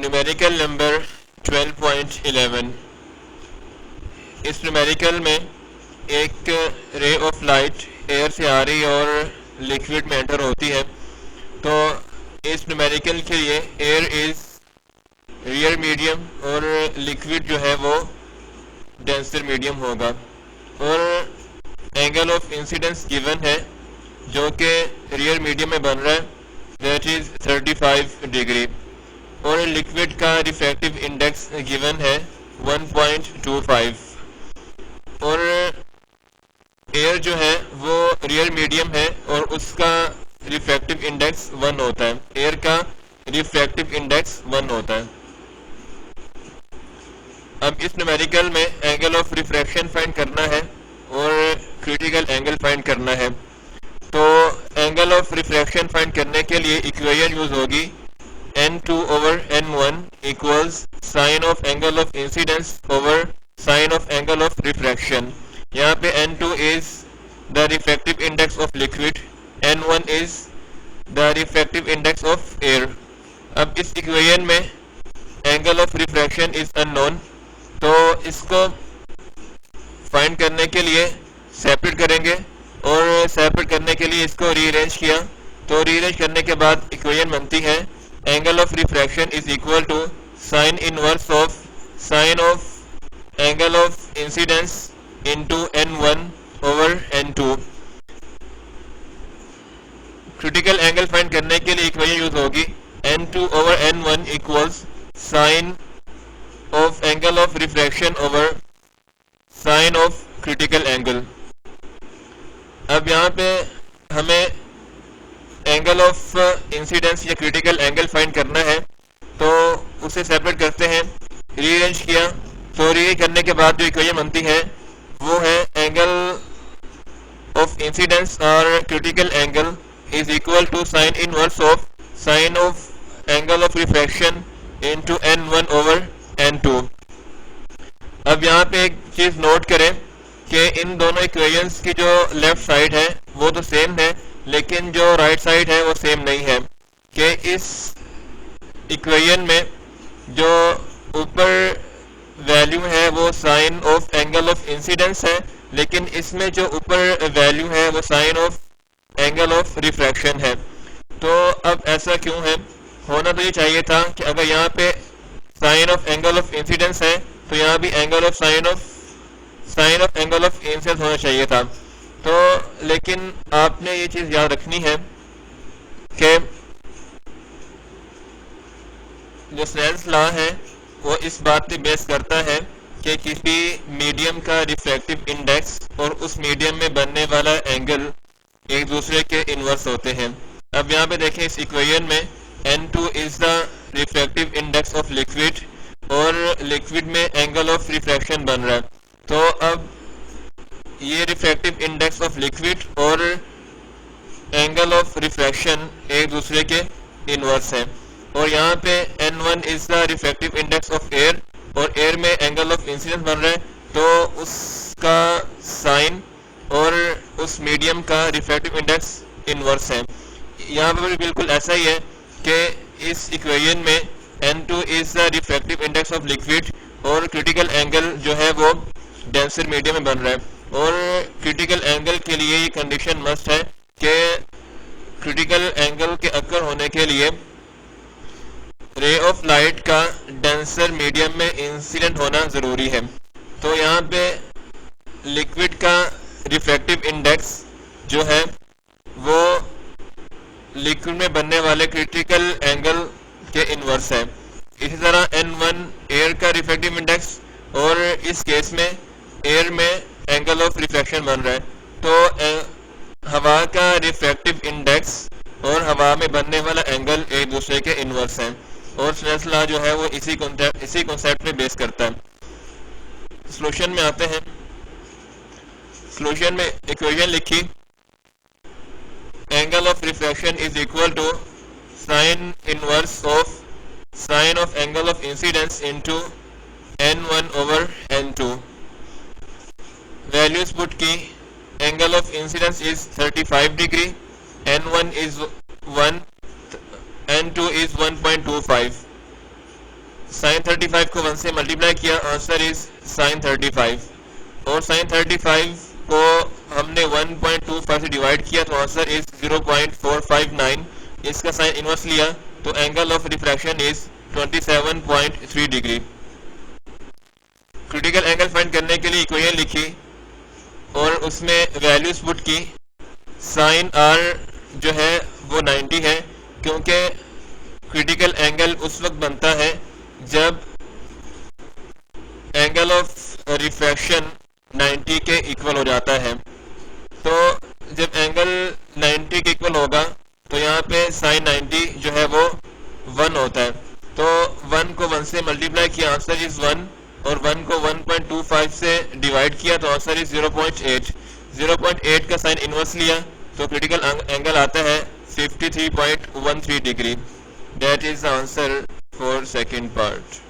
Numerical number 12.11। इस numerical में एक रे ऑफ लाइट एयर से आ रही और लिक्विड में एंटर होती है। तो इस न्यूमेरिकल के लिए एयर इज रियल मीडियम और लिक्विड जो है वो डेंसर मीडियम होगा, और एंगल ऑफ इंसिडेंस गिवन है जो कि रियल मीडियम में बन रहा है, दैट इज 35 डिग्री, और लिक्विड का रिफ्रैक्टिव इंडेक्स गिवन है 1.25, और एयर जो है वो रियल मीडियम है और उसका रिफ्रैक्टिव इंडेक्स 1 होता है। एयर का रिफ्रैक्टिव इंडेक्स 1 होता है। अब इस न्यूमेरिकल में एंगल ऑफ रिफ्रैक्शन फाइंड करना है और क्रिटिकल एंगल फाइंड करना है। तो एंगल ऑफ रिफ्रैक्शन फाइंड करने के लिए इक्वेशन यूज होगी n2 over n1 equals sine of angle of incidence over sine of angle of refraction. यहाँ पे n2 is the refractive index of liquid, n1 is the refractive index of air। अब इस equation में angle of refraction is unknown, तो इसको find करने के लिए सेपरेट करेंगे, और सेपरेट करने के लिए इसको रीअरेंज किया। तो रीअरेंज करने के बाद इक्वेशन बनती है angle of refraction is equal to sine inverse of sine of angle of incidence into n1 over n2। Critical angle find करने के लिए इक्वेशन यूज होगी n2 over n1 equals sine of angle of refraction over sine of critical angle. अब यहाँ पे हमें angle of incidence या critical angle find करना है, तो उसे सेपरेट करते हैं, रीअरेंज किया। तो रीअरेंज करने के बाद जो इक्वेशन बनती है वो है एंगल ऑफ इंसिडेंस और critical angle is equal to sine inverse of sine of angle of refraction into n1 over n2। अब यहाँ पे एक चीज नोट करें कि इन दोनों इक्वेशंस की जो लेफ्ट साइड है वो तो सेम है, लेकिन जो राइट साइड है वो सेम नहीं है। कि इस इक्वेशन में जो ऊपर वैल्यू है वो sine of angle of incidence है, लेकिन इसमें जो ऊपर वैल्यू है वो sine of angle of refraction है। तो अब ऐसा क्यों है? होना तो ये चाहिए था कि अगर यहाँ पे sine of angle of incidence है तो यहाँ भी angle of sine of angle of incidence होना चाहिए था। तो लेकिन आपने ये चीज याद रखनी है कि जो स्नेल्स लॉ है वो इस बात पे बेस करता है कि किसी मीडियम का रिफ्रैक्टिव इंडेक्स और उस मीडियम में बनने वाला एंगल एक दूसरे के इनवर्स होते हैं। अब यहाँ पे देखें इस इक्वेशन में n2 is the refractive index of liquid और लिक्विड में एंगल ऑफ रिफ्रैक्शन बन रहा है। तो अब ये रिफ्रैक्टिव इंडेक्स ऑफ लिक्विड और एंगल ऑफ रिफ्रैक्शन एक दूसरे के इनवर्स है, और यहाँ पे n1 is the refractive index of air और एयर में एंगल ऑफ इंसिडेंस बन रहा है, तो उसका साइन और उस मीडियम का रिफ्रैक्टिव इंडेक्स इनवर्स है। यहाँ पर भी बिल्कुल ऐसा ही है कि इस इक्वेशन में n2 is the refractive index of liquid और क्रिटिकल एंगल जो है वो डेंसर मीडियम में बन रहा है, और क्रिटिकल एंगल के लिए ये कंडीशन मस्ट है कि क्रिटिकल एंगल के अकर होने के लिए रे ऑफ लाइट का डेंसर मीडियम में इंसिडेंट होना जरूरी है। तो यहाँ पे लिक्विड का रिफ्रैक्टिव इंडेक्स जो है वो लिक्विड में बनने वाले क्रिटिकल एंगल के इनवर्स है। इसी तरह n1 एयर का रिफ्रैक्टिव इंडेक्स, और इस केस में एयर में एंगल ऑफ रिफ्रैक्शन बन रहा है, तो हवा का रिफ्रैक्टिव इंडेक्स और हवा में बनने वाला एंगल एक दूसरे के इनवर्स हैं, और स्नेल्स लॉ जो है वो इसी कॉन्सेप्ट पे बेस करता है। सॉल्यूशन में आते हैं। सॉल्यूशन में इक्वेशन लिखी, angle of refraction is equal to sine inverse of sine of angle of incidence into n1 over n2। Values put की, angle of incidence is 35 degree, n1 is 1, n2 is 1.25, sine 35 को 1 से multiply किया, answer is sine 35। और sign 35 को हमने 1.25 से divide किया तो आंसर इज 0.459। इसका साइन इनवर्स लिया तो angle of refraction is 27.3 degree. Critical angle find करने के लिए इक्वेशन लिखी और उसमें वैल्यूज पुट की। साइन आर जो है वो 90 है, क्योंकि क्रिटिकल एंगल उस वक्त बनता है जब एंगल ऑफ रिफ्रैक्शन 90 के इक्वल हो जाता है। तो जब एंगल 90 के इक्वल होगा तो यहाँ पे साइन 90 जो है वो 1 होता है। तो 1 को 1 से मल्टीप्लाई किया, आंसर इज 1, और 1 को 1.25 से डिवाइड किया तो आंसर इज 0.8। 0.8 का साइन इनवर्स लिया तो क्रिटिकल एंगल आता है 53.13 degree. That is the answer for second part.